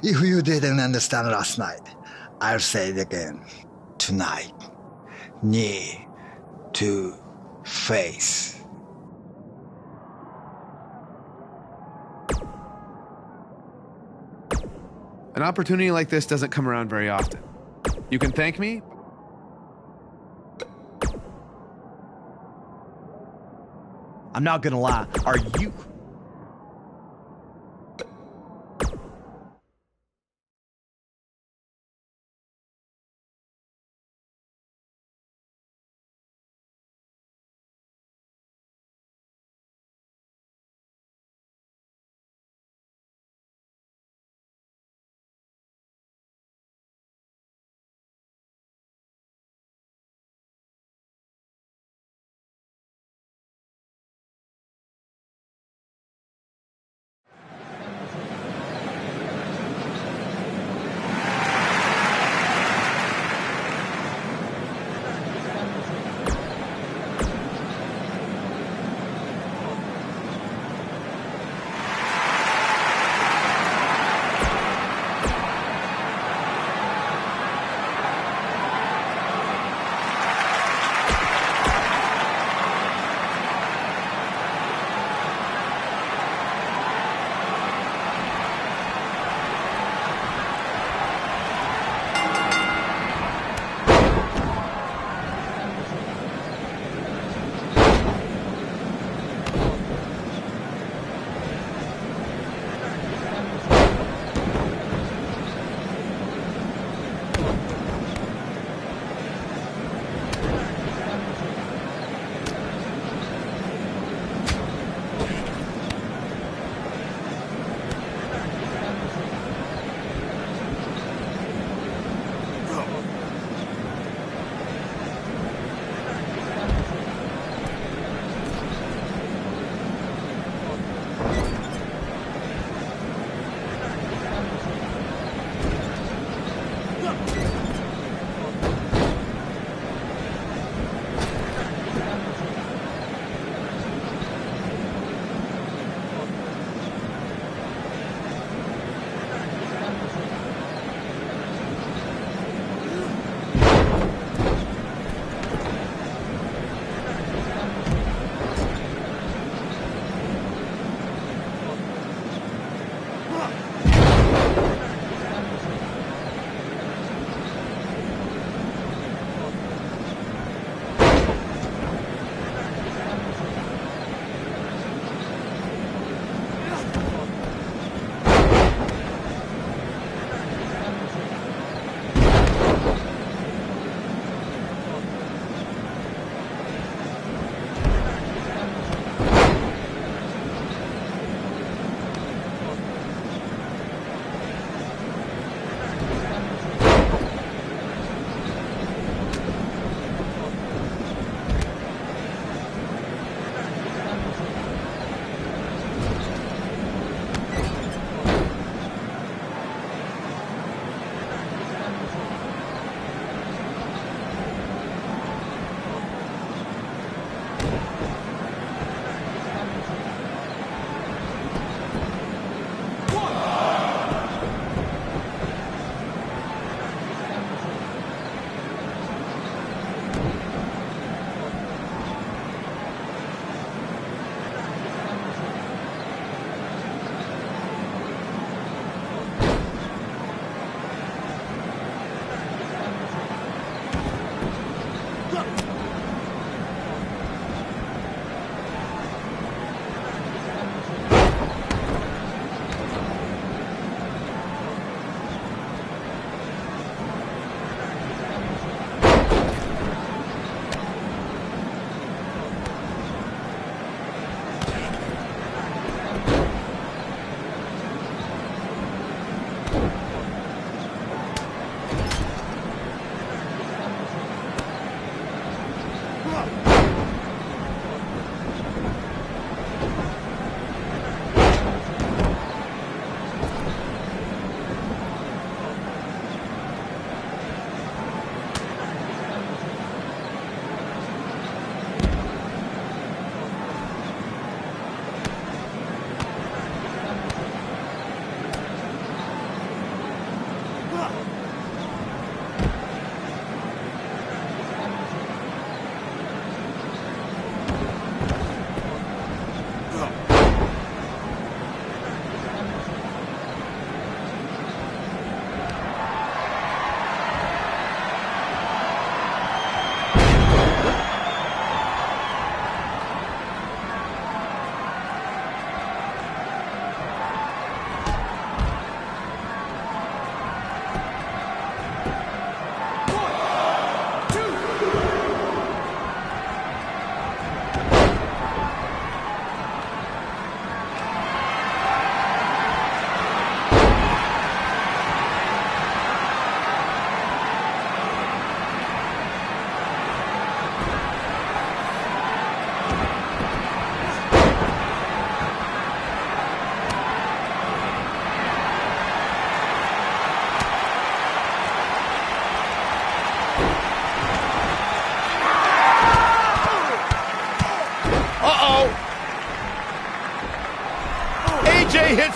If you didn't understand last night, I'll say it again. Tonight, knee to face. An opportunity like this doesn't come around very often. You can thank me. I'm not gonna lie. Are you...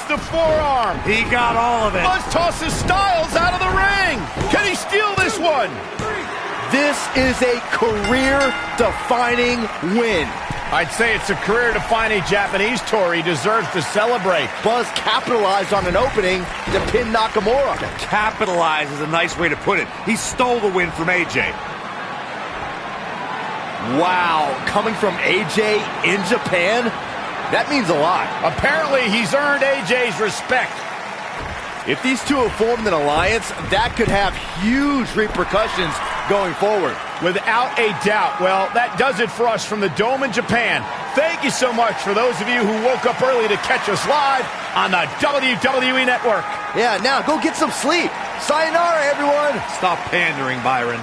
the forearm. He got all of it. Buzz tosses Styles out of the ring. Can he steal this one? This is a career-defining win. I'd say it's a career-defining Japanese tour. He deserves to celebrate. Buzz capitalized on an opening to pin Nakamura. Capitalize is a nice way to put it. He stole the win from AJ. Wow, coming from AJ in Japan? That means a lot. Apparently, he's earned AJ's respect. If these two have formed an alliance, that could have huge repercussions going forward. Without a doubt. Well, that does it for us from the Dome in Japan. Thank you so much for those of you who woke up early to catch us live on the WWE Network. Yeah, now go get some sleep. Sayonara, everyone. Stop pandering, Byron.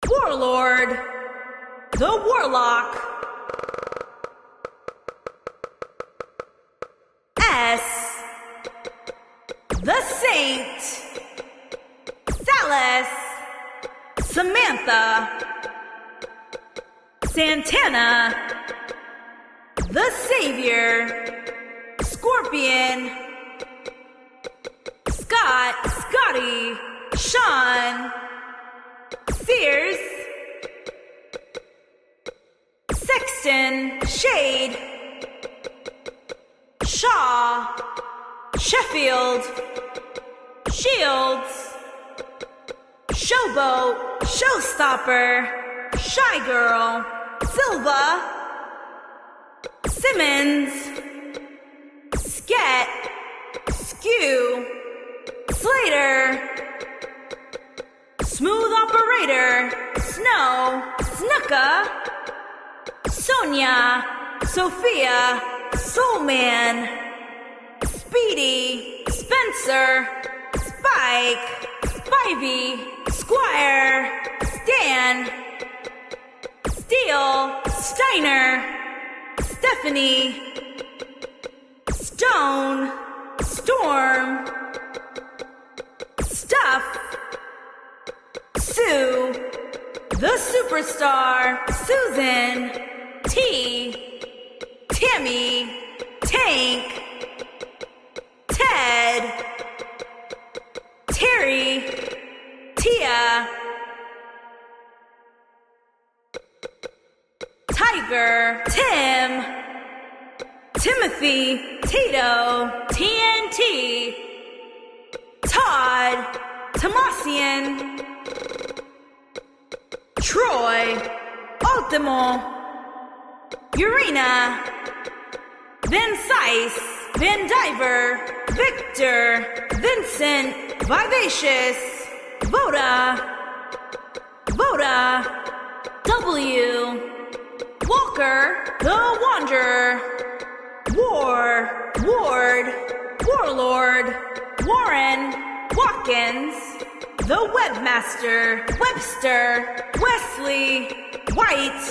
Warlord, the Warlock, S, the Saint, Salas, Samantha, Santana, the Savior, Scorpion, Scott, Scotty, Sean, Sears, Sexton, Shade, Shaw, Sheffield, Shields, Showboat, Showstopper, Shy Girl, Silva, Simmons, Sket, Skew, Slater, Smooth Operator, Snow, Snuka, Sonia, Sophia, Soulman, Speedy, Spencer, Spike, Spivey, Squire, Stan, Steele, Steiner, Stephanie, Stone, Storm, Stuff, Sue, the Superstar, Susan, T, Tammy, Tank, Ted, Terry, Tia, Tiger, Tim, Timothy, Tato, TNT, Todd, Tomasian, Troy, Ultimo, Urena, Van Sice, Van Diver, Victor, Vincent, Vivacious, Voda, W, Walker, the Wanderer, War, Ward, Warlord, Warren, Watkins, the Webmaster, Webster, Wesley, White,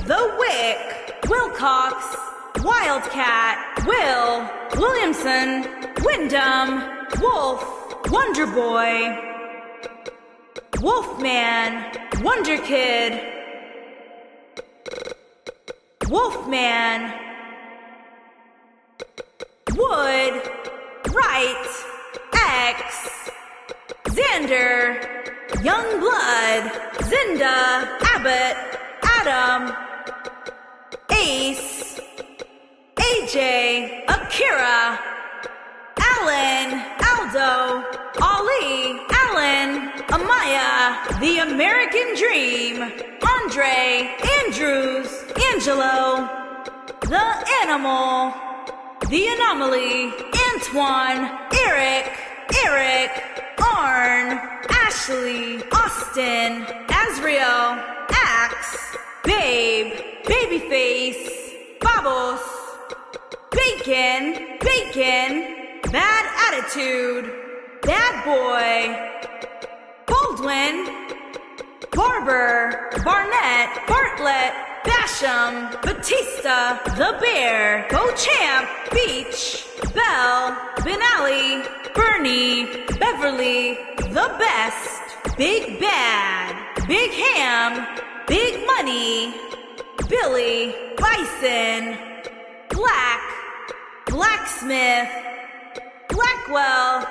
the Wick, Wilcox, Wildcat, Will, Williamson, Wyndham, Wolf, Wonderboy, Wolfman, Wonder Kid, Wolfman, Wood, Wright, X, Xander, Youngblood, Zinda, Abbott, Adam, Ace, AJ, Akira, Alan, Aldo, Ali, Alan, Amaya, The American Dream, Andre, Andrews, Angelo, The Animal, The Anomaly, Antoine, Eric, Arn, Ashley, Austin, Azriel, Axe, Babe, Babyface, Babos, Bacon, Bad Attitude, Bad Boy, Baldwin, Barber, Barnett, Bartlett, Basham, Batista, The Bear, Beauchamp, Beach, Bell, Benally, Bernie, Beverly, The Best, Big Bad, Big Ham, Big Money, Billy, Bison, Black, Blacksmith, Blackwell,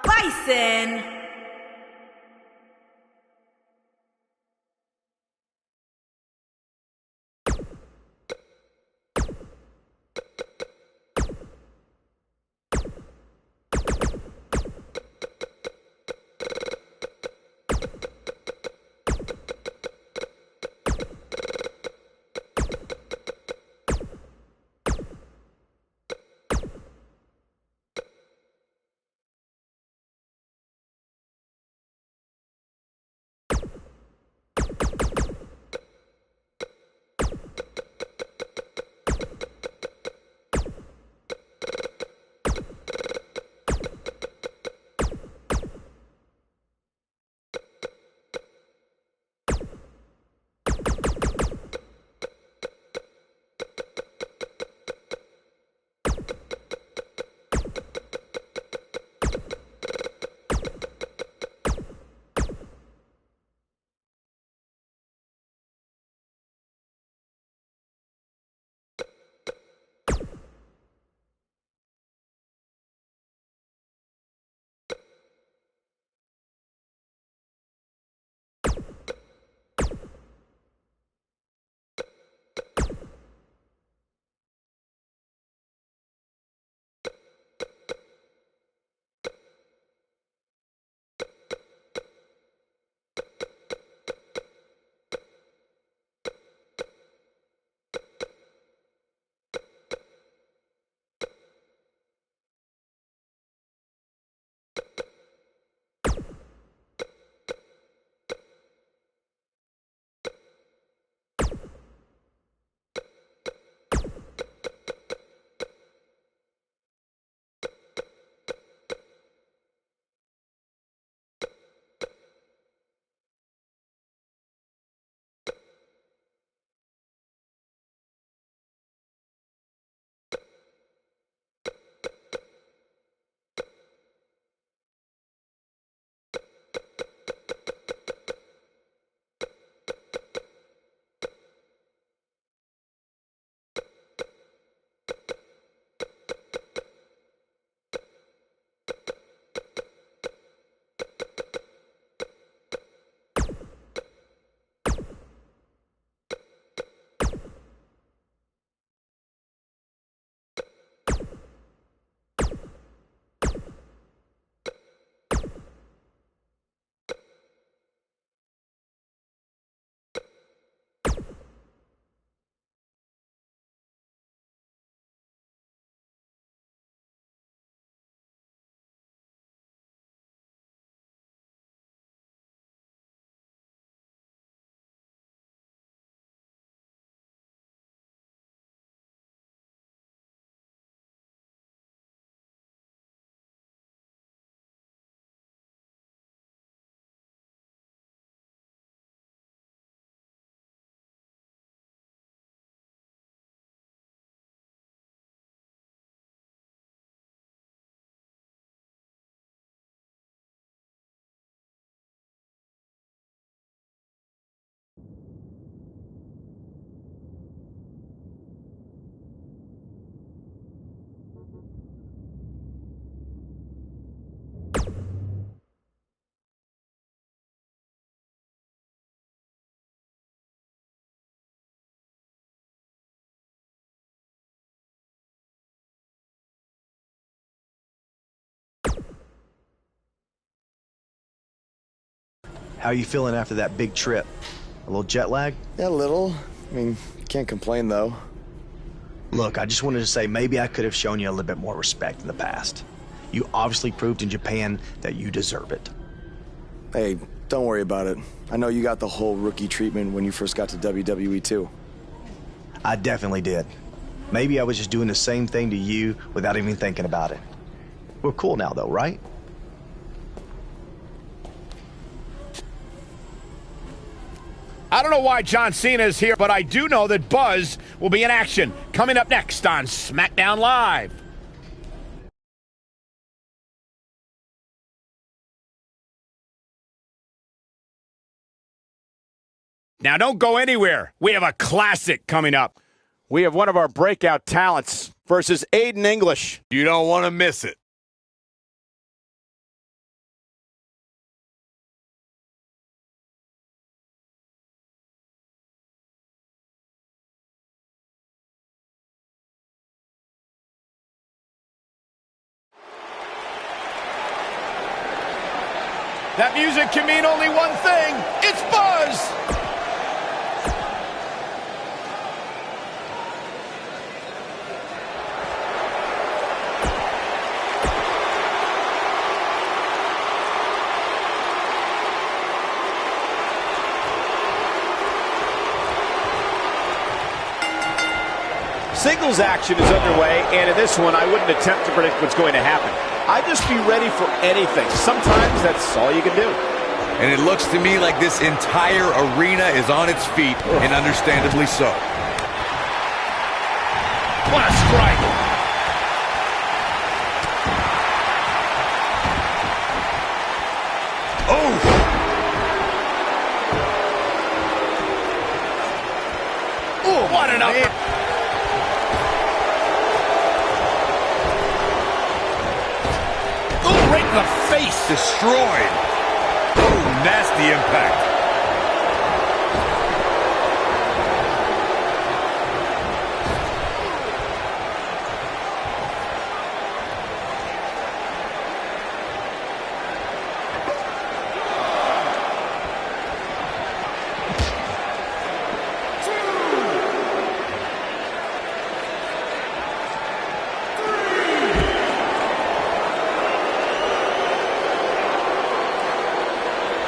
Bison, How are you feeling after that big trip? A little jet lag? Yeah, a little. I mean, can't complain, though. Look, I just wanted to say maybe I could have shown you a little bit more respect in the past. You obviously proved in Japan that you deserve it. Hey, don't worry about it. I know you got the whole rookie treatment when you first got to WWE, too. I definitely did. Maybe I was just doing the same thing to you without even thinking about it. We're cool now, though, right? I don't know why John Cena is here, but I do know that Buzz will be in action coming up next on SmackDown Live. Now, don't go anywhere. We have a classic coming up. We have one of our breakout talents versus Aiden English. You don't want to miss it. That music can mean only one thing. It's Buzz! Singles action is underway, and in this one, I wouldn't attempt to predict what's going to happen. I'd just be ready for anything. Sometimes that's all you can do. And it looks to me like this entire arena is on its feet, and understandably so. What a strike! Oh! Oh, what an upper! Right in the face. Destroyed. Oh, nasty impact.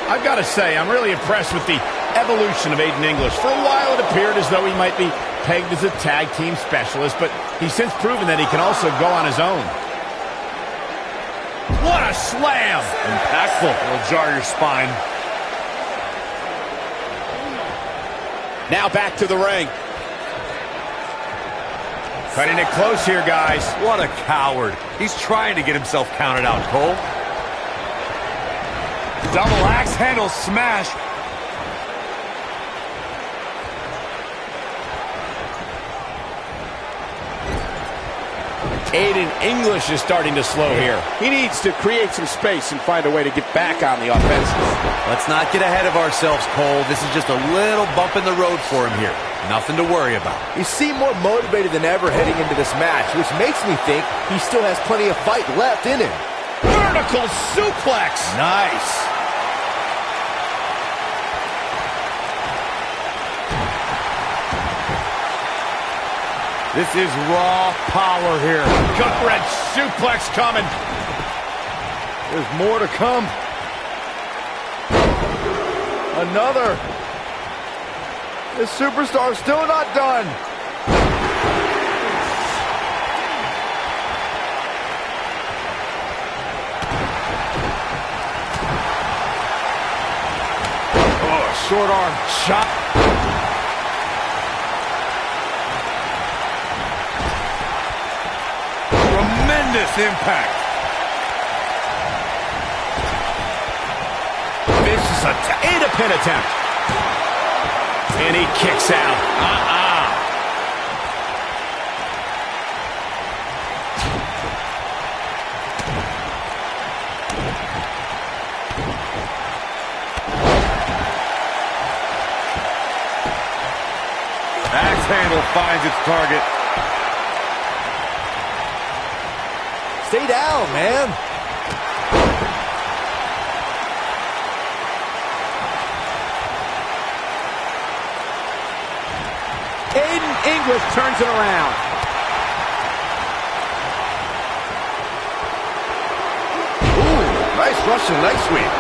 I've got to say, I'm really impressed with the evolution of Aiden English. For a while, it appeared as though he might be pegged as a tag team specialist, but he's since proven that he can also go on his own. What a slam! Impactful. It'll jar your spine. Now back to the ring. Cutting it close here, guys. What a coward. He's trying to get himself counted out, Cole. Double axe handle smash. Aiden English is starting to slow here. He needs to create some space and find a way to get back on the offensive. Let's not get ahead of ourselves, Cole. This is just a little bump in the road for him here. Nothing to worry about. You seem more motivated than ever heading into this match, which makes me think he still has plenty of fight left in him. Vertical suplex. Nice. This is raw power here. Gut-wrench suplex coming. There's more to come. Another. This superstar's still not done. Oh, short arm chop. Tremendous impact. Vicious attack. And a pin attempt. And he kicks out. Axe handle finds its target. Stay down, man. English turns it around. Ooh, nice Russian leg sweep.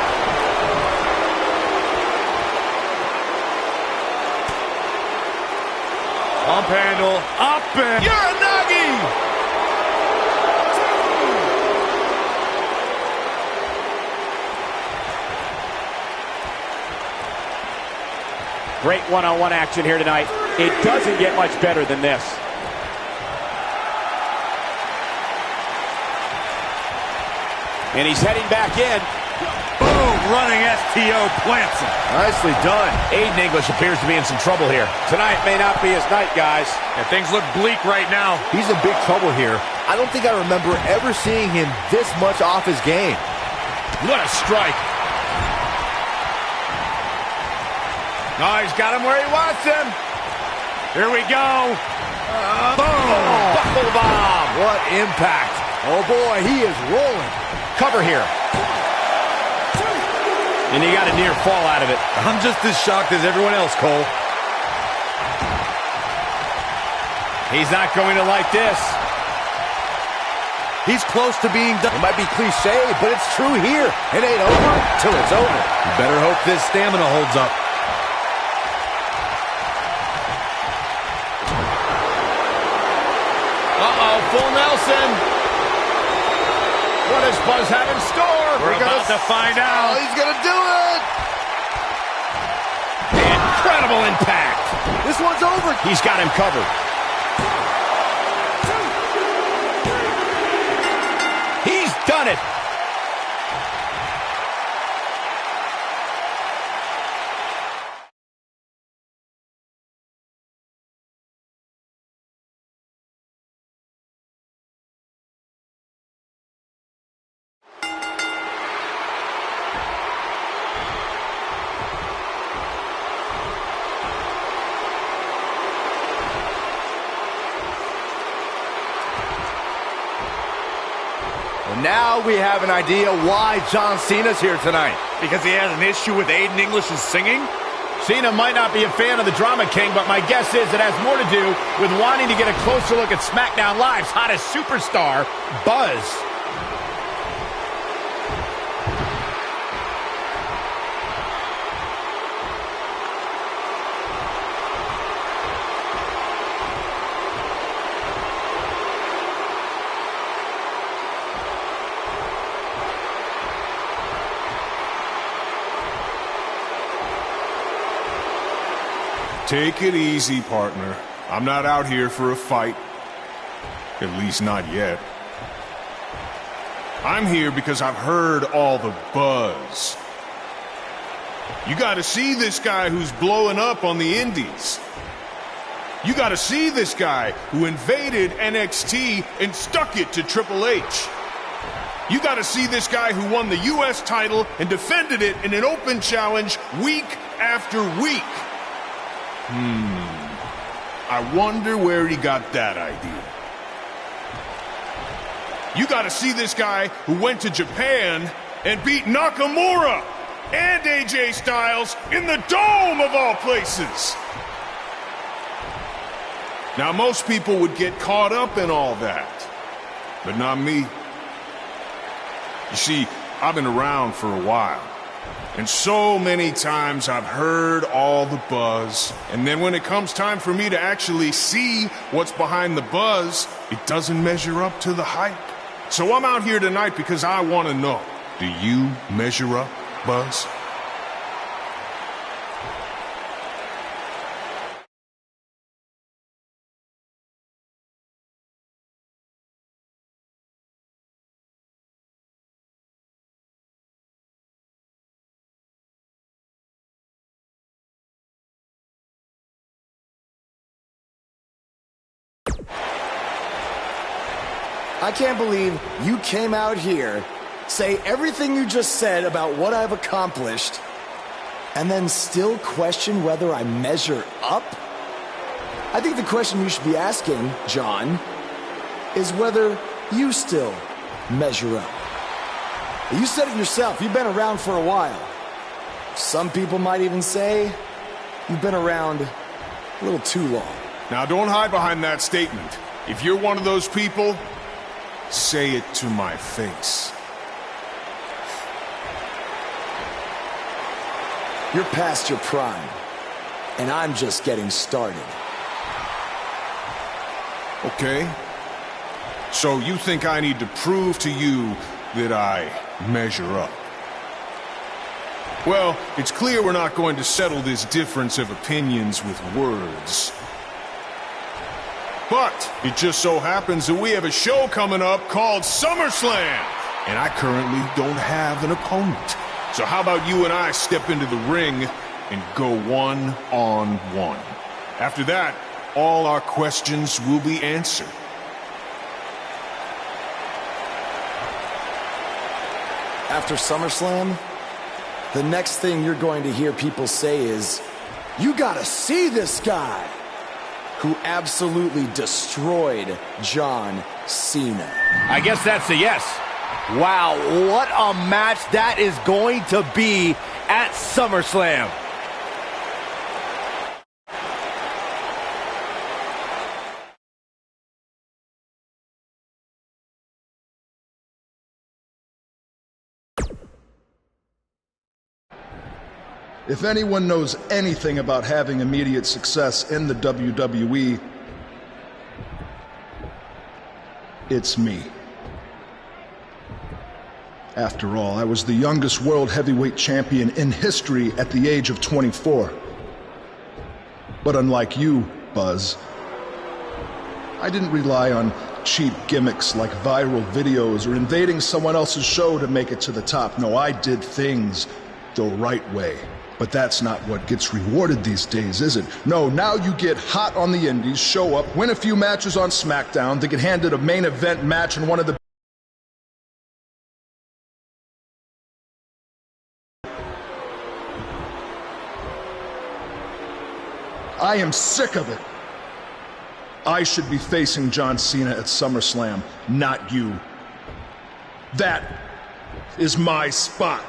Pump handle, up and... Uranagi! Great one-on-one action here tonight. It doesn't get much better than this. And he's heading back in. Boom, running STO plants him. Nicely done. Aiden English appears to be in some trouble here. Tonight may not be his night, guys. And things look bleak right now. He's in big trouble here. I don't think I remember ever seeing him this much off his game. What a strike. No, he's got him where he wants him. Here we go. Boom! Buckle bomb. What impact. Oh, boy, he is rolling. Cover here. And he got a near fall out of it. I'm just as shocked as everyone else, Cole. He's not going to like this. He's close to being done. It might be cliche, but it's true here. It ain't over till it's over. You better hope this stamina holds up. Uh-oh, full Nelson. What does Buzz have in store? We're about to find out. Oh, he's going to do it. Incredible impact. This one's over. He's got him covered. He's done it. Now we have an idea why John Cena's here tonight. Because he has an issue with Aiden English's singing? Cena might not be a fan of the Drama King, but my guess is it has more to do with wanting to get a closer look at SmackDown Live's hottest superstar, Buzz. Take it easy, partner. I'm not out here for a fight. At least not yet. I'm here because I've heard all the buzz. You gotta see this guy who's blowing up on the indies. You gotta see this guy who invaded NXT and stuck it to Triple H. You gotta see this guy who won the US title and defended it in an open challenge week after week. I wonder where he got that idea. You gotta see this guy who went to Japan and beat Nakamura and AJ Styles in the Dome of all places. Now, most people would get caught up in all that, but not me. You see, I've been around for a while. And so many times I've heard all the buzz, and then when it comes time for me to actually see what's behind the buzz, it doesn't measure up to the hype. So I'm out here tonight because I want to know, do you measure up, Buzz? I can't believe you came out here, say everything you just said about what I've accomplished, and then still question whether I measure up? I think the question you should be asking, John, is whether you still measure up. You said it yourself, you've been around for a while. Some people might even say you've been around a little too long. Now, don't hide behind that statement. If you're one of those people, say it to my face. You're past your prime, and I'm just getting started. Okay? So you think I need to prove to you that I measure up? Well, it's clear we're not going to settle this difference of opinions with words. But it just so happens that we have a show coming up called SummerSlam, and I currently don't have an opponent. So how about you and I step into the ring and go one-on-one? After that, all our questions will be answered. After SummerSlam, the next thing you're going to hear people say is, "You gotta see this guy," who absolutely destroyed John Cena. I guess that's a yes. Wow, what a match that is going to be at SummerSlam. If anyone knows anything about having immediate success in the WWE, it's me. After all, I was the youngest world heavyweight champion in history at the age of 24. But unlike you, Buzz, I didn't rely on cheap gimmicks like viral videos or invading someone else's show to make it to the top. No, I did things the right way. But that's not what gets rewarded these days, is it? No, now you get hot on the indies, show up, win a few matches on SmackDown, then get handed a main event match in one of the... I am sick of it. I should be facing John Cena at SummerSlam, not you. That is my spot.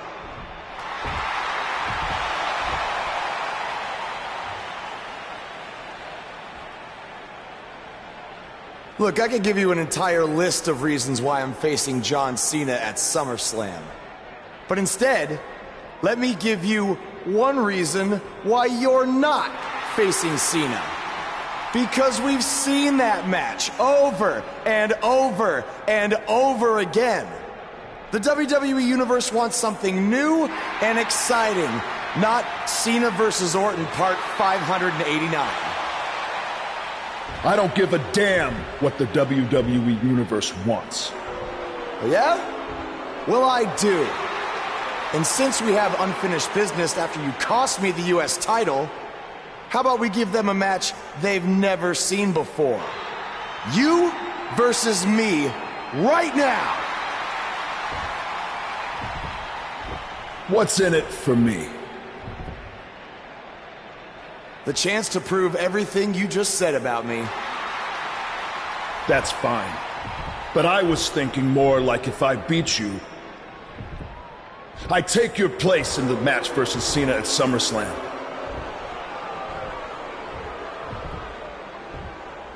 Look, I could give you an entire list of reasons why I'm facing John Cena at SummerSlam. But instead, let me give you one reason why you're not facing Cena. Because we've seen that match over and over and over again. The WWE Universe wants something new and exciting, not Cena versus Orton Part 589. I don't give a damn what the WWE Universe wants. Yeah? Well, I do. And since we have unfinished business after you cost me the US title, how about we give them a match they've never seen before? You versus me right now. What's in it for me? The chance to prove everything you just said about me. That's fine. But I was thinking more like if I beat you, I take your place in the match versus Cena at SummerSlam.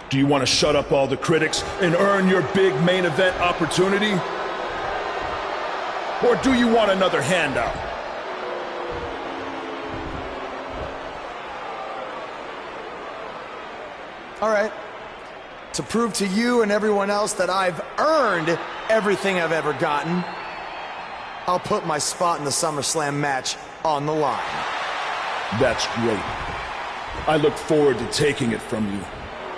Do you want to shut up all the critics and earn your big main event opportunity? Or do you want another handout? All right. To prove to you and everyone else that I've earned everything I've ever gotten, I'll put my spot in the SummerSlam match on the line. That's great. I look forward to taking it from you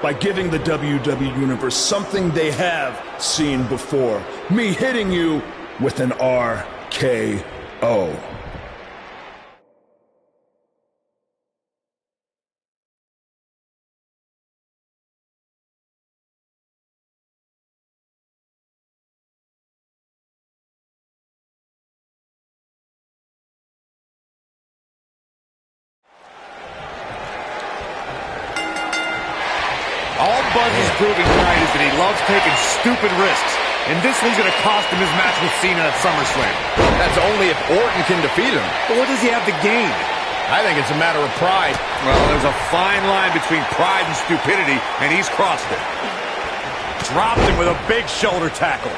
by giving the WWE Universe something they have seen before. Me hitting you with an RKO. All Buzz is proving tonight is that he loves taking stupid risks. And this one's going to cost him his match with Cena at SummerSlam. That's only if Orton can defeat him. But what does he have to gain? I think it's a matter of pride. Well, there's a fine line between pride and stupidity, and he's crossed it. Dropped him with a big shoulder tackle.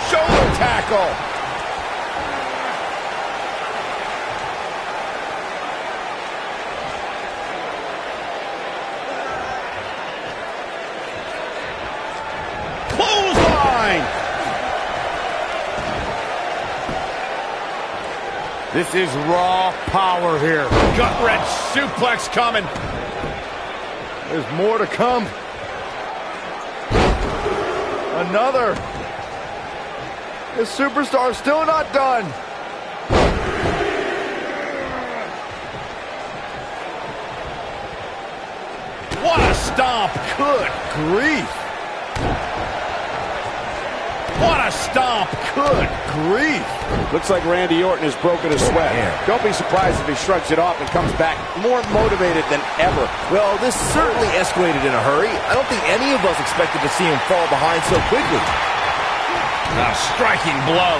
Shoulder tackle. Clothesline. This is raw power here. Gut-wrench suplex coming. There's more to come. Another. The superstar's still not done. What a stomp. Good grief. What a stomp. Good grief. Looks like Randy Orton has broken a sweat. Don't be surprised if he shrugs it off and comes back more motivated than ever. Well, this certainly escalated in a hurry. I don't think any of us expected to see him fall behind so quickly. A striking blow.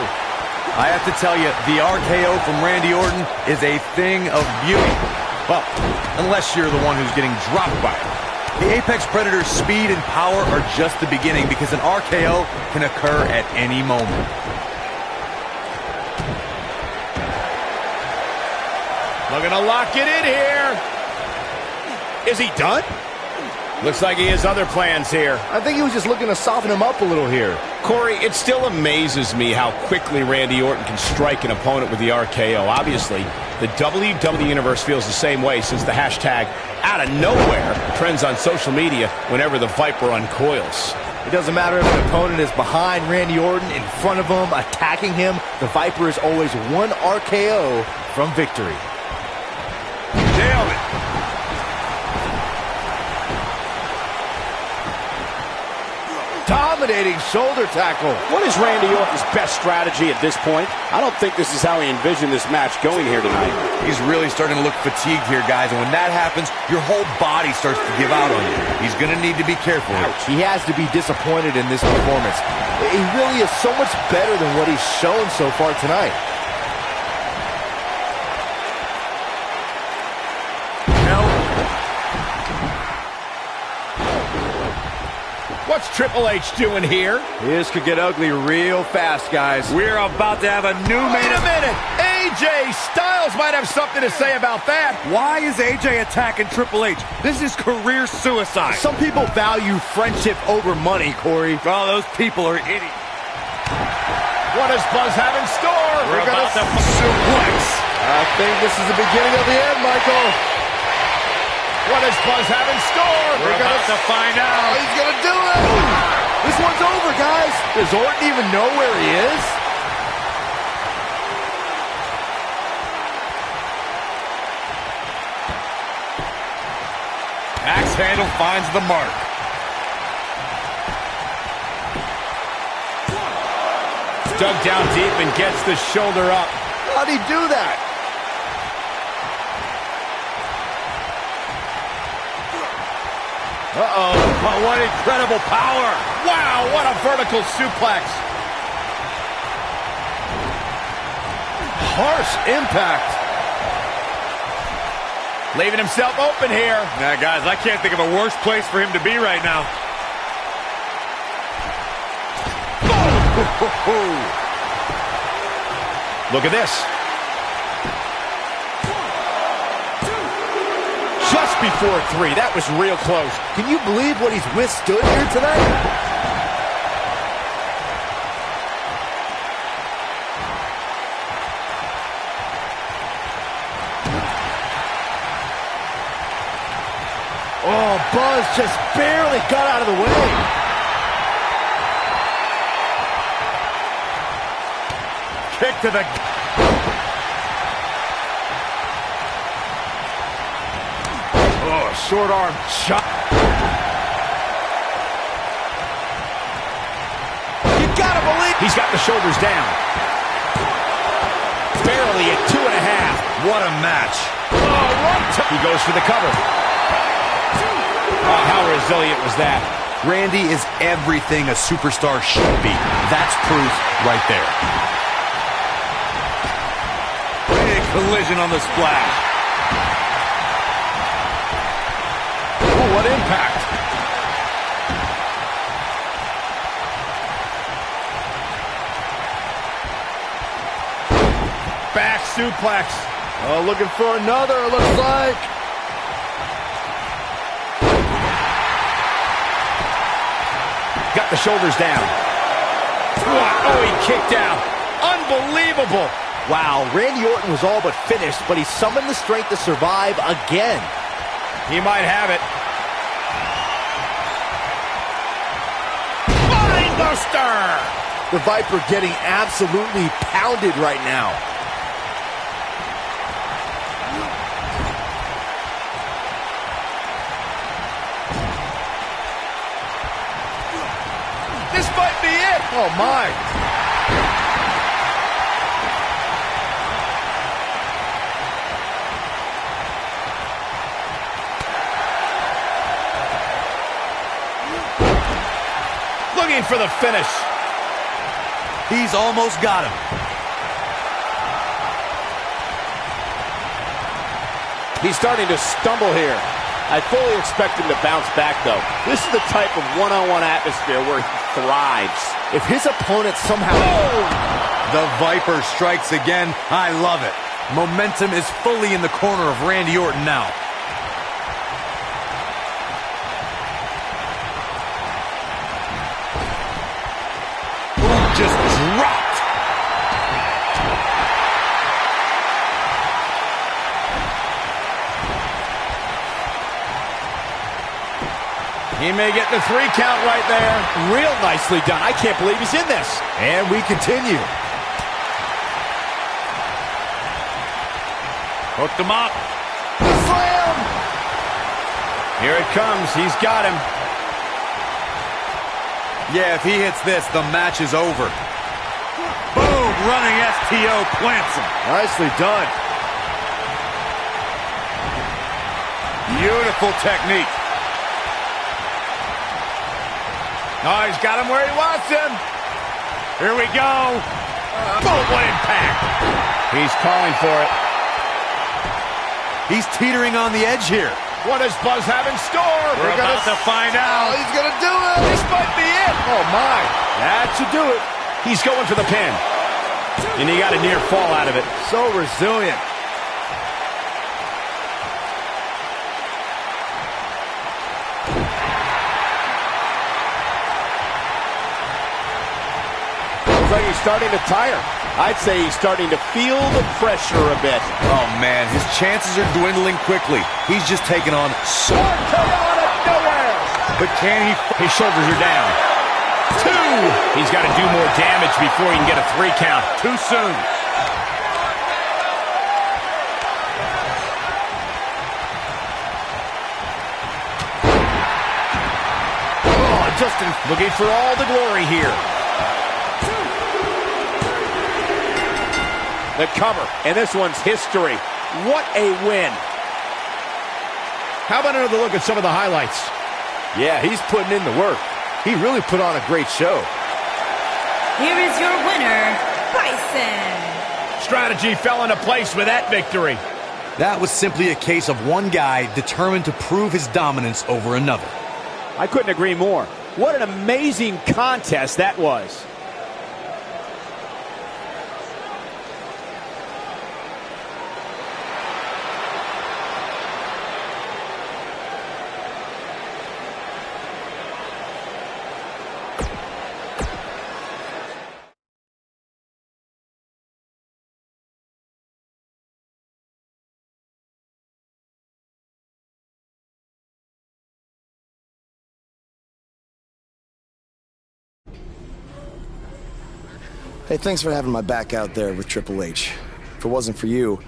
I have to tell you, the RKO from Randy Orton is a thing of beauty. Well, unless you're the one who's getting dropped by it. The Apex Predator's speed and power are just the beginning because an RKO can occur at any moment. Looking to lock it in here. Is he done? Looks like he has other plans here. I think he was just looking to soften him up a little here. Corey, it still amazes me how quickly Randy Orton can strike an opponent with the RKO. Obviously, the WWE Universe feels the same way since the hashtag out of nowhere trends on social media whenever the Viper uncoils. It doesn't matter if an opponent is behind Randy Orton, in front of him, attacking him. The Viper is always one RKO from victory. Nailed it. Dominating shoulder tackle. What is Randy Orton's best strategy at this point? I don't think this is how he envisioned this match going here tonight. He's really starting to look fatigued here, guys, and when that happens, your whole body starts to give out on you. He's going to need to be careful. Ouch. He has to be disappointed in this performance. He really is so much better than what he's shown so far tonight. What's Triple H doing here? This could get ugly real fast, guys. We're about to have a new Wait a minute! AJ Styles might have something to say about that. Why is AJ attacking Triple H? This is career suicide. Some people value friendship over money, Corey. Oh, those people are idiots. What does Buzz have in store? We're gonna suplex. I think this is the beginning of the end, Michael. What does Buzz have in store? We're about to find out. Oh, he's going to do it. This one's over, guys. Does Orton even know where he is? Axe handle finds the mark. Dug down deep and gets the shoulder up. How'd he do that? Uh-oh. Oh, what incredible power. Wow, what a vertical suplex. Harsh impact. Leaving himself open here. Now, guys, I can't think of a worse place for him to be right now. Look at this. Just before 3. That was real close. Can you believe what he's withstood here tonight? Oh, Buzz just barely got out of the way. Kick to the... Short arm shot. You gotta believe he's got the shoulders down. Barely at 2.5. What a match. Oh, he goes for the cover. Oh, how resilient was that? Randy is everything a superstar should be. That's proof right there. collision on the splash. Oh, what impact. Back suplex. Oh, looking for another, it looks like. Got the shoulders down. Oh, he kicked out. Unbelievable. Wow, Randy Orton was all but finished, but he summoned the strength to survive again. He might have it. Spinebuster! The Viper getting absolutely pounded right now. This might be it. Oh, my. Looking for the finish. He's almost got him. He's starting to stumble here. I fully expect him to bounce back, though. This is the type of one-on-one atmosphere where he thrives. If his opponent somehow... The Viper strikes again. I love it. Momentum is fully in the corner of Randy Orton now. Just dropped. He may get the 3 count right there. Real nicely done. I can't believe he's in this. And we continue. Hooked him up. Slam! Here it comes. He's got him. Yeah, if he hits this, the match is over. Boom! Running STO plants him. Nicely done. Beautiful technique. Oh, he's got him where he wants him. Here we go. Boom, what impact. He's calling for it. He's teetering on the edge here. What does Buzz have in store? We're about to find out. He's going to do it. This might be it. Oh, my. That should do it. He's going for the pin. And he got a near fall out of it. So resilient. Looks like he's starting to tire. I'd say he's starting to feel the pressure a bit. Oh, man, his chances are dwindling quickly. He's just taken on so much. Out of nowhere. But can he? His shoulders are down. 2. He's got to do more damage before he can get a 3 count. Too soon. Oh, Justin looking for all the glory here. The cover, and this one's history. What a win. How about another look at some of the highlights? Yeah, he's putting in the work. He really put on a great show. Here is your winner, Bison. Strategy fell into place with that victory. That was simply a case of one guy determined to prove his dominance over another. I couldn't agree more. What an amazing contest that was. Hey, thanks for having my back out there with Triple H. If it wasn't for you,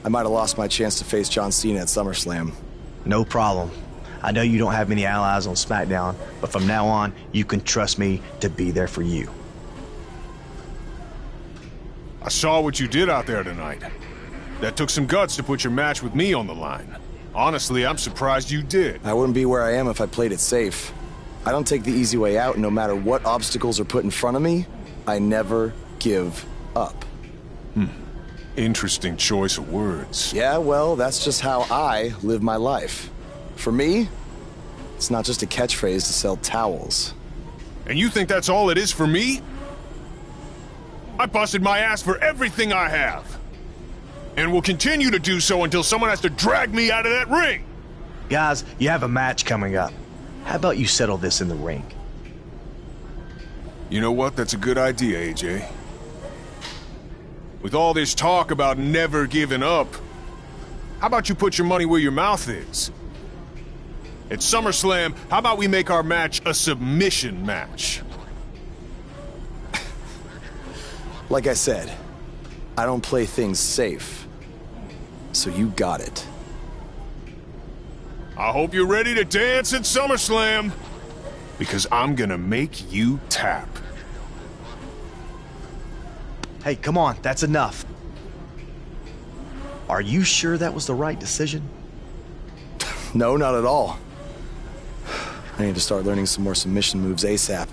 I might have lost my chance to face John Cena at SummerSlam. No problem. I know you don't have many allies on SmackDown, but from now on, you can trust me to be there for you. I saw what you did out there tonight. That took some guts to put your match with me on the line. Honestly, I'm surprised you did. I wouldn't be where I am if I played it safe. I don't take the easy way out, and no matter what obstacles are put in front of me, I never give up. Interesting choice of words. Yeah, well, that's just how I live my life. For me, it's not just a catchphrase to sell towels. And you think that's all it is for me? I busted my ass for everything I have. And will continue to do so until someone has to drag me out of that ring. Guys, you have a match coming up. How about you settle this in the ring? You know what? That's a good idea, AJ. With all this talk about never giving up, how about you put your money where your mouth is? At SummerSlam, how about we make our match a submission match? Like I said, I don't play things safe. So you got it. I hope you're ready to dance at SummerSlam, because I'm gonna make you tap. Hey, come on, that's enough. Are you sure that was the right decision? No, not at all. I need to start learning some more submission moves ASAP.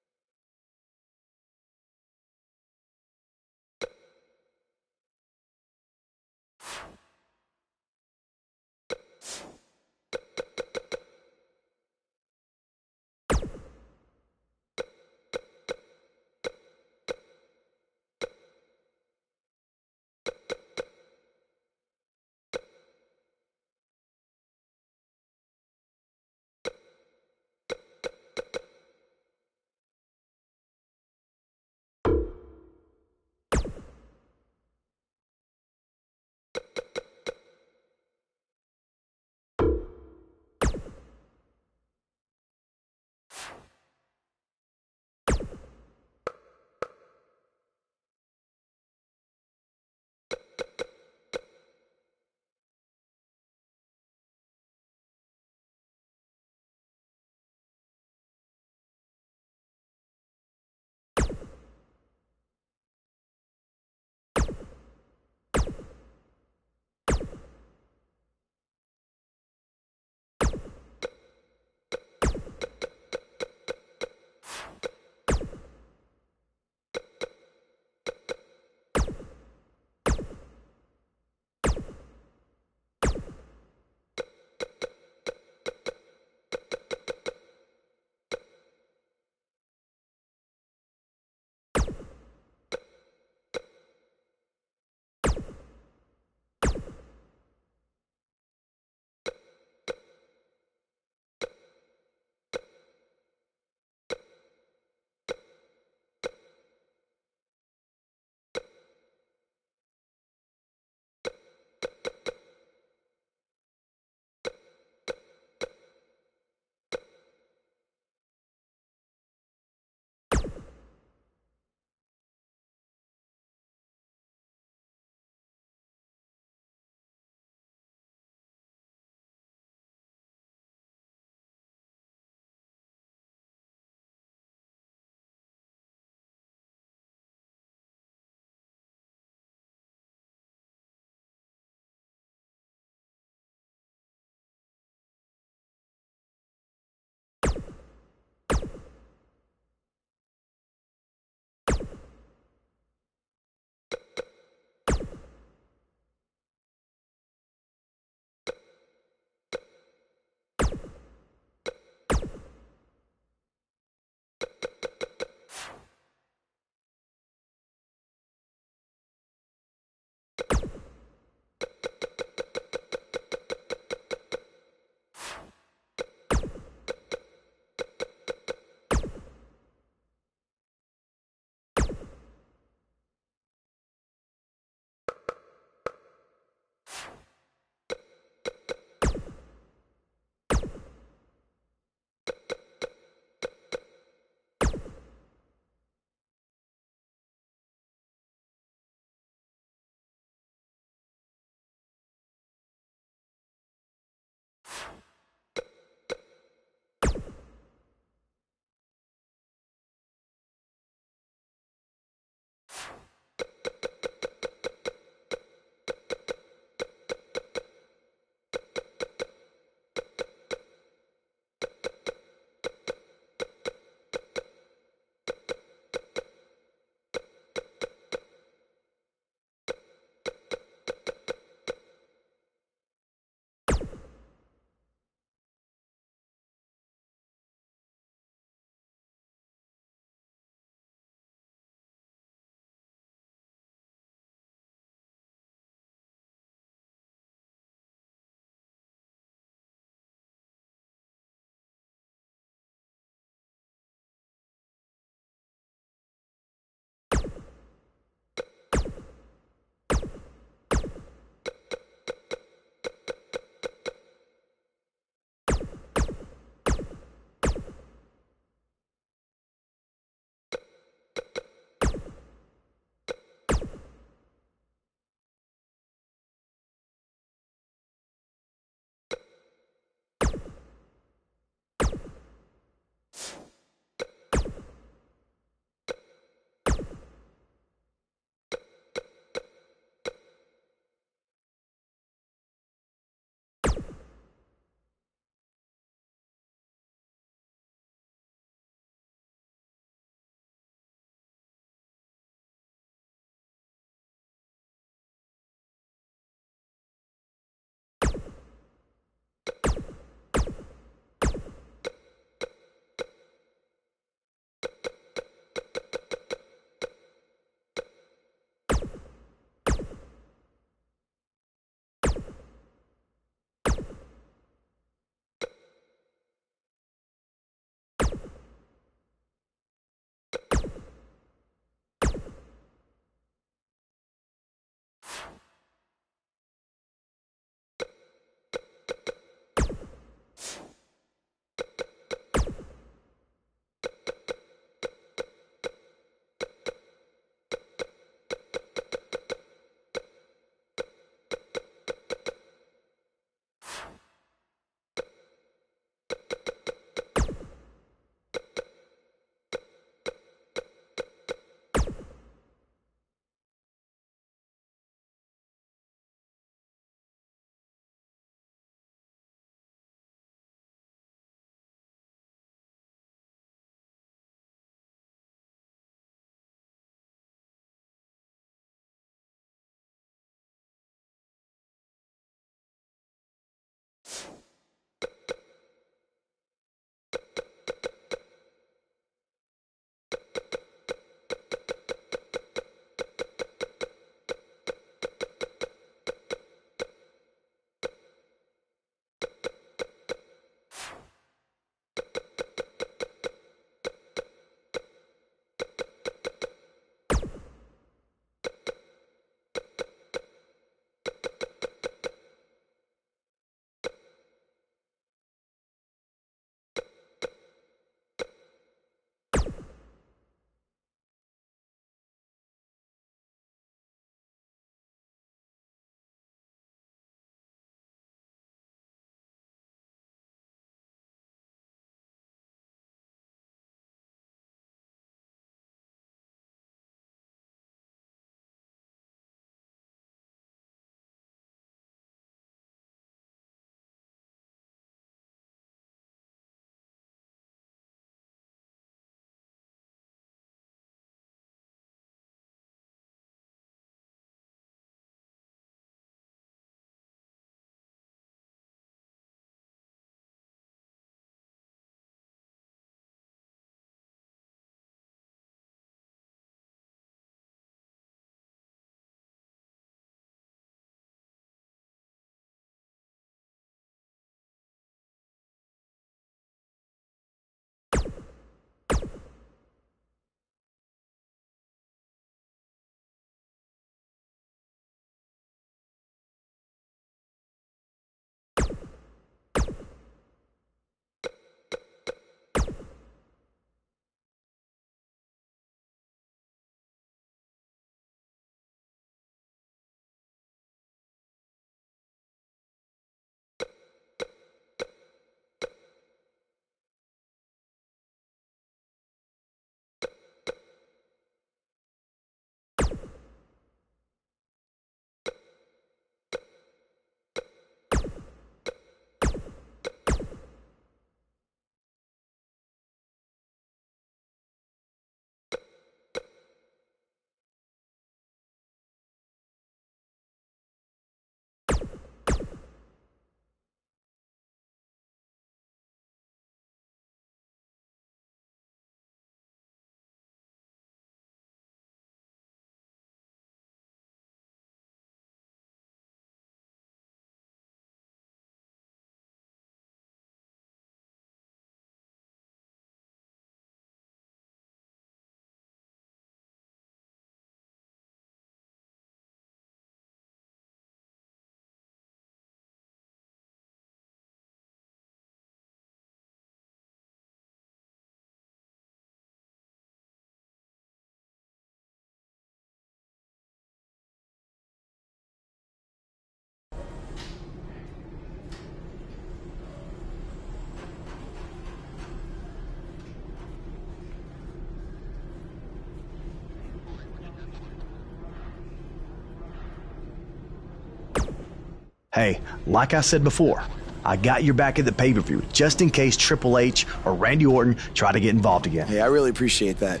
Hey, like I said before, I got your back at the pay-per-view, just in case Triple H or Randy Orton try to get involved again. Hey, I really appreciate that.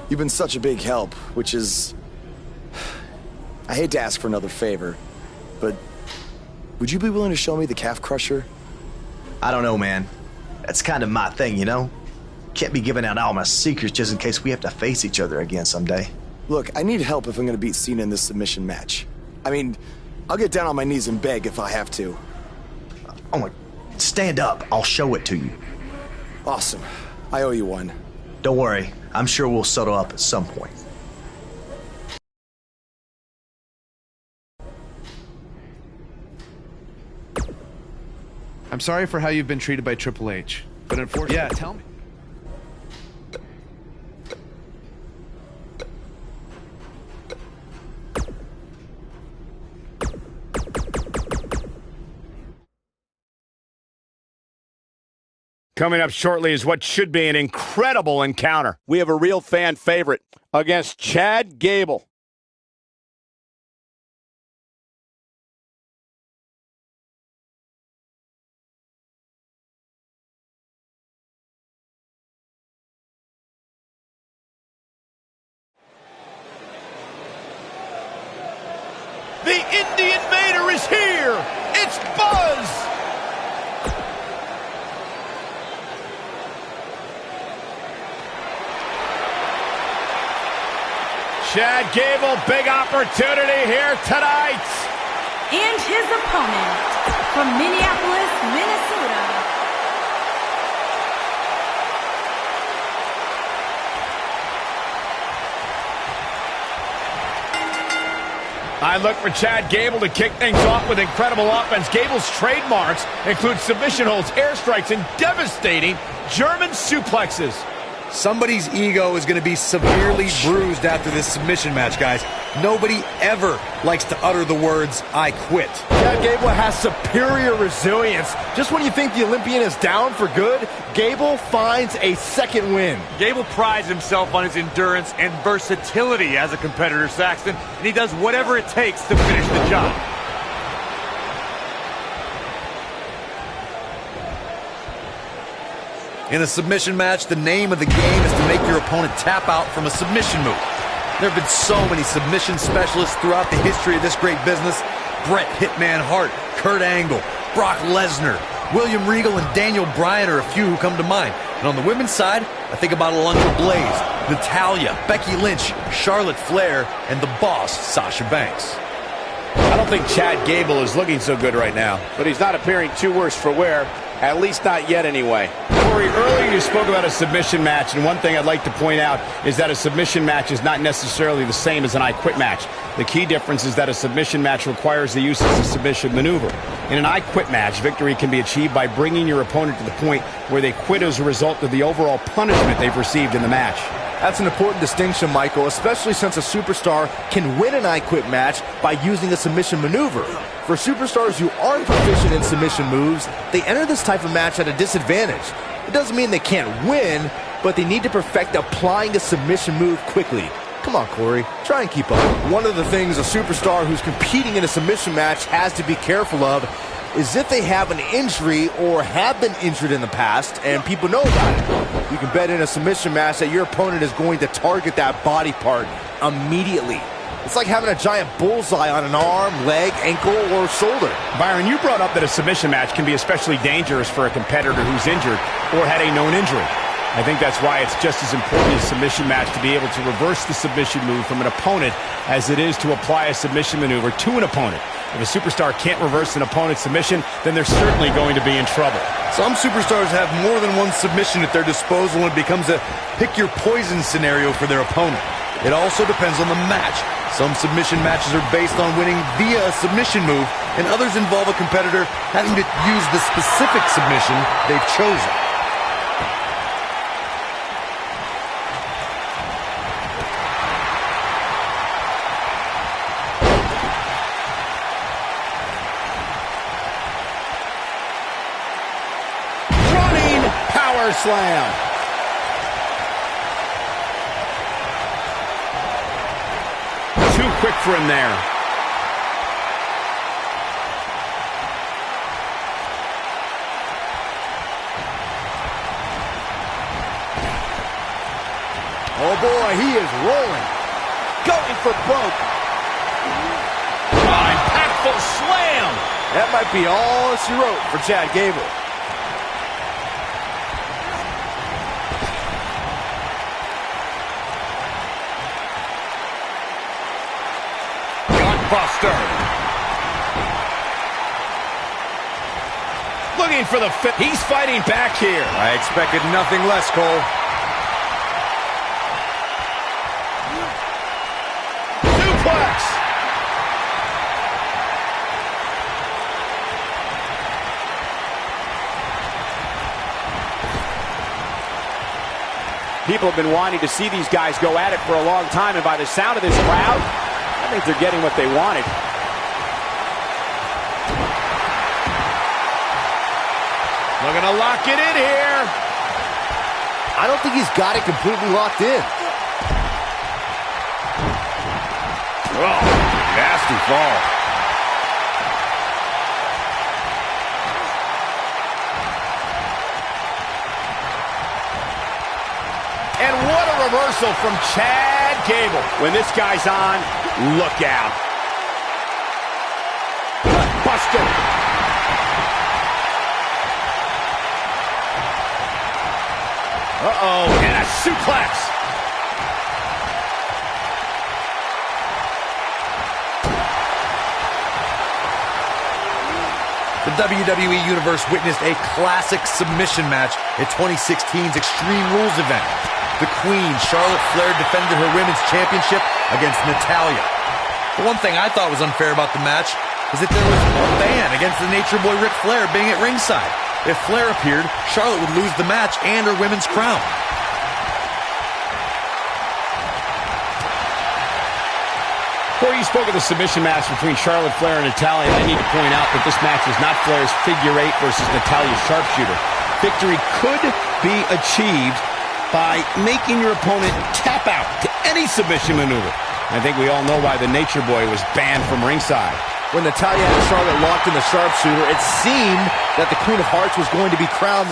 You've been such a big help, which is... I hate to ask for another favor, but would you be willing to show me the calf crusher? I don't know, man. That's kind of my thing, you know? Can't be giving out all my secrets just in case we have to face each other again someday. Look, I need help if I'm gonna beat Cena in this submission match. I mean, I'll get down on my knees and beg if I have to. Oh my... Stand up. I'll show it to you. Awesome. I owe you one. Don't worry. I'm sure we'll settle up at some point. I'm sorry for how you've been treated by Triple H, but unfortunately... Yeah, tell me. Coming up shortly is what should be an incredible encounter. We have a real fan favorite against Chad Gable. The Indie Invader is here! It's Buzz! Chad Gable, big opportunity here tonight. And his opponent from Minneapolis, Minnesota. I look for Chad Gable to kick things off with incredible offense. Gable's trademarks include submission holds, airstrikes, and devastating German suplexes. Somebody's ego is going to be severely bruised after this submission match, guys. Nobody ever likes to utter the words, "I quit." Chad Gable has superior resilience. Just when you think the Olympian is down for good, Gable finds a second win. Gable prides himself on his endurance and versatility as a competitor, Saxton, and he does whatever it takes to finish the job. In a submission match, the name of the game is to make your opponent tap out from a submission move. There have been so many submission specialists throughout the history of this great business. Bret Hitman Hart, Kurt Angle, Brock Lesnar, William Regal, and Daniel Bryan are a few who come to mind. And on the women's side, I think about Alundra Blaze, Natalya, Becky Lynch, Charlotte Flair, and the boss, Sasha Banks. I don't think Chad Gable is looking so good right now. But he's not appearing too worse for wear, at least not yet anyway. Corey, earlier you spoke about a submission match, and one thing I'd like to point out is that a submission match is not necessarily the same as an I Quit match. The key difference is that a submission match requires the use of the submission maneuver. In an I Quit match, victory can be achieved by bringing your opponent to the point where they quit as a result of the overall punishment they've received in the match. That's an important distinction, Michael, especially since a superstar can win an I Quit match by using a submission maneuver. For superstars who aren't proficient in submission moves, they enter this type of match at a disadvantage. It doesn't mean they can't win, but they need to perfect applying a submission move quickly. Come on, Corey, try and keep up. One of the things a superstar who's competing in a submission match has to be careful of is if they have an injury or have been injured in the past and people know about it. You can bet in a submission match that your opponent is going to target that body part immediately. It's like having a giant bullseye on an arm, leg, ankle, or shoulder. Byron, you brought up that a submission match can be especially dangerous for a competitor who's injured or had a known injury. I think that's why it's just as important in a submission match to be able to reverse the submission move from an opponent as it is to apply a submission maneuver to an opponent. If a superstar can't reverse an opponent's submission, then they're certainly going to be in trouble. Some superstars have more than one submission at their disposal, and it becomes a pick-your-poison scenario for their opponent. It also depends on the match. Some submission matches are based on winning via a submission move, and others involve a competitor having to use the specific submission they've chosen. Slam. Too quick for him there. Oh boy, he is rolling. Going for broke. Oh, impactful slam. That might be all she wrote for Chad Gable. Buster. Looking for the fit. He's fighting back here. I expected nothing less, Cole. Suplex. People have been wanting to see these guys go at it for a long time, and by the sound of this crowd, I think they're getting what they wanted. Looking to lock it in here. I don't think he's got it completely locked in. Oh, nasty fall. And what a reversal from Chad Gable. When this guy's on, look out. Buster. Uh-oh, and a suplex. The WWE Universe witnessed a classic submission match at 2016's Extreme Rules event. The Queen, Charlotte Flair, defended her Women's Championship against Natalya. The one thing I thought was unfair about the match is that there was a ban against the Nature Boy Ric Flair being at ringside. If Flair appeared, Charlotte would lose the match and her women's crown. Before you spoke of the submission match between Charlotte Flair and Natalya, I need to point out that this match was not Flair's figure eight versus Natalya's sharpshooter. Victory could be achieved by making your opponent tap out to any submission maneuver. I think we all know why the Nature Boy was banned from ringside. When Natalya had Charlotte locked in the sharpshooter, it seemed that the Queen of Hearts was going to be crowned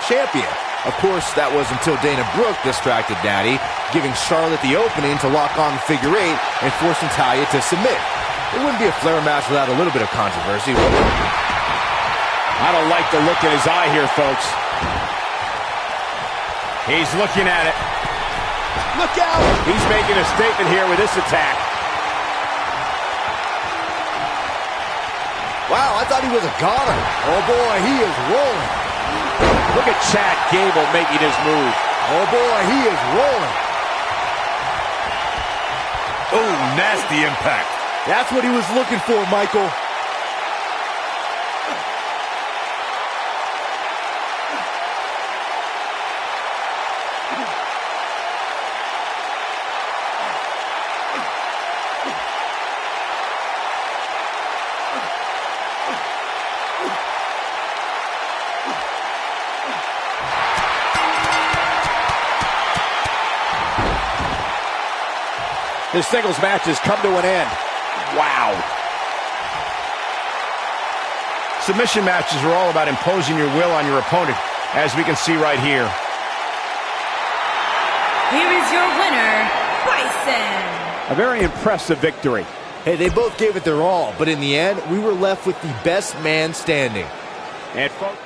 champion. Of course, that was until Dana Brooke distracted Natty, giving Charlotte the opening to lock on the figure eight and force Natalya to submit. It wouldn't be a Flair match without a little bit of controversy, would it? I don't like the look in his eye here, folks. He's looking at it. Look out! He's making a statement here with this attack. Wow, I thought he was a goner. Oh boy, he is rolling. Look at Chad Gable making his move. Oh boy, he is rolling. Oh, nasty impact. That's what he was looking for, Michael. This singles match has come to an end. Wow. Submission matches are all about imposing your will on your opponent, as we can see right here. Here is your winner, Bryson. A very impressive victory. Hey, they both gave it their all, but in the end, we were left with the best man standing. And folks,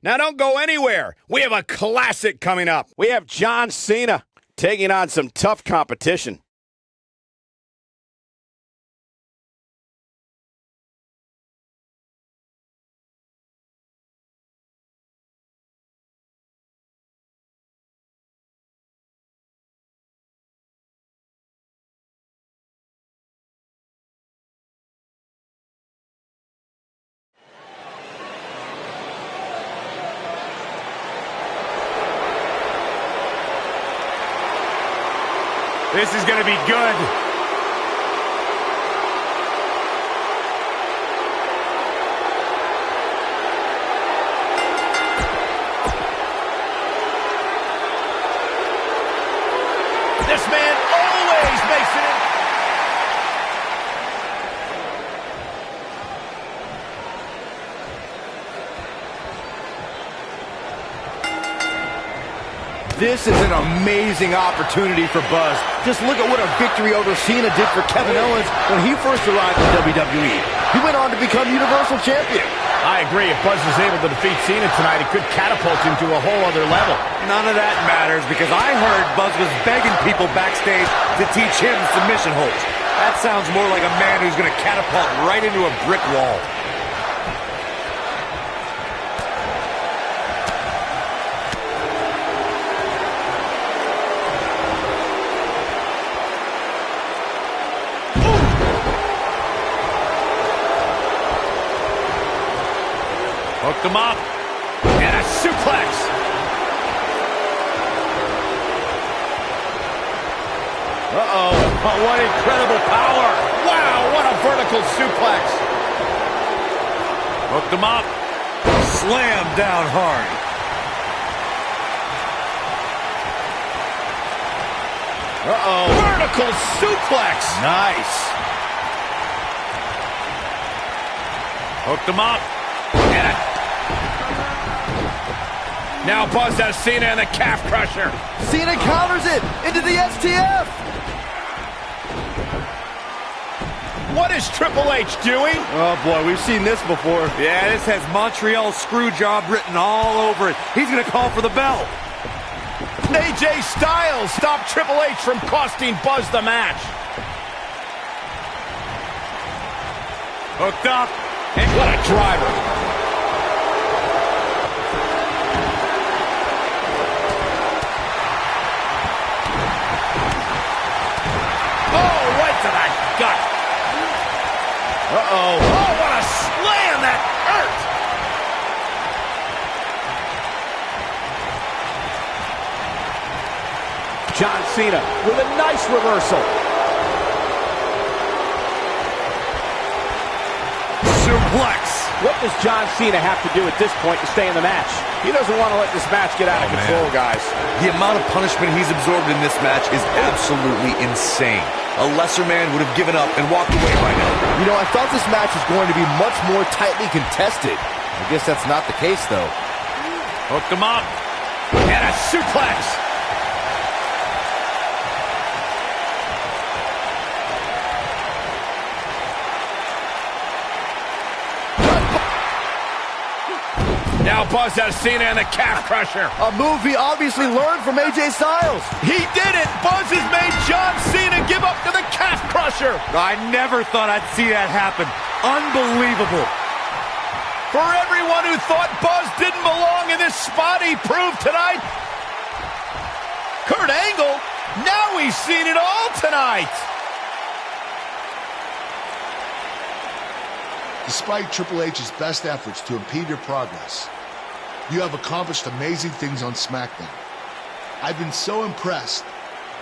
Now don't go anywhere. We have a classic coming up. We have John Cena taking on some tough competition. This is going to be good. This man always makes it. This is an amazing opportunity for Buzz. Just look at what a victory over Cena did for Kevin Owens when he first arrived in WWE. He went on to become Universal Champion. I agree. If Buzz is able to defeat Cena tonight, it could catapult him to a whole other level. None of that matters because I heard Buzz was begging people backstage to teach him submission holds. That sounds more like a man who's going to catapult right into a brick wall. Hooked him up. And a suplex. Uh-oh. Oh, what incredible power. Wow, what a vertical suplex. Hooked him up. Slam down hard. Uh-oh. Vertical suplex. Nice. Hooked him up. And now Buzz has Cena in the calf crusher. Cena counters it into the STF. What is Triple H doing? Oh boy, we've seen this before. Yeah, this has Montreal screw job written all over it. He's going to call for the bell. AJ Styles stopped Triple H from costing Buzz the match. Hooked up. And what a driver. Oh, right to the gut. Uh-oh. Oh, what a slam that hurt. John Cena with a nice reversal. Suplex. What does John Cena have to do at this point to stay in the match? He doesn't want to let this match get out of control, guys. The amount of punishment he's absorbed in this match is absolutely insane. A lesser man would have given up and walked away by now. You know, I thought this match was going to be much more tightly contested. I guess that's not the case, though. Hooked him up. And a suplex. Now Buzz has Cena in the calf crusher. A move he obviously learned from AJ Styles. He did it. Buzz has made John Cena give up to the calf crusher. I never thought I'd see that happen. Unbelievable. For everyone who thought Buzz didn't belong in this spot, he proved tonight. Kurt Angle, now he's seen it all tonight. Despite Triple H's best efforts to impede your progress, you have accomplished amazing things on SmackDown. I've been so impressed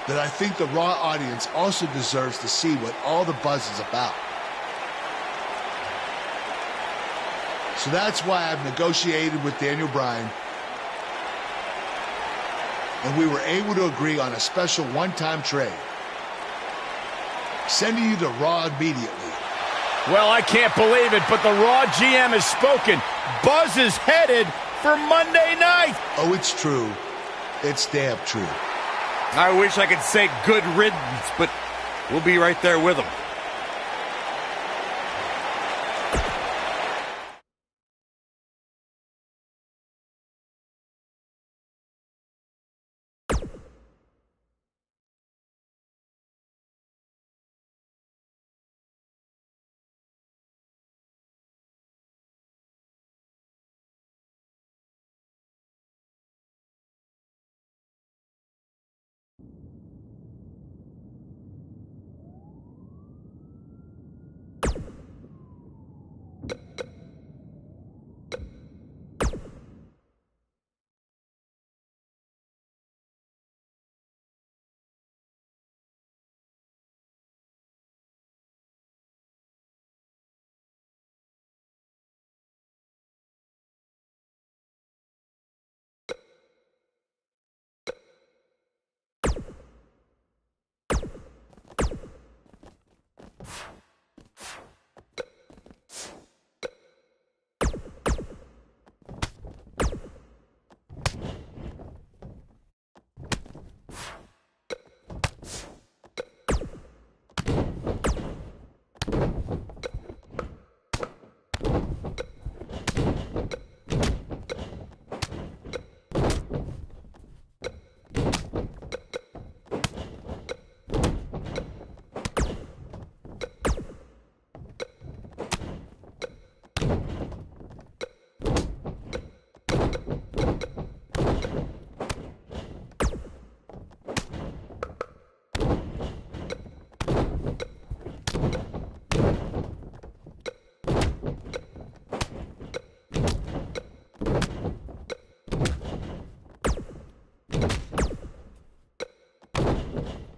that I think the Raw audience also deserves to see what all the buzz is about. So that's why I've negotiated with Daniel Bryan, and we were able to agree on a special one-time trade, sending you to Raw immediately. Well, I can't believe it, but the Raw GM has spoken. Buzz is headed for Monday night. Oh, it's true. It's damn true. I wish I could say good riddance, but we'll be right there with him. Bye.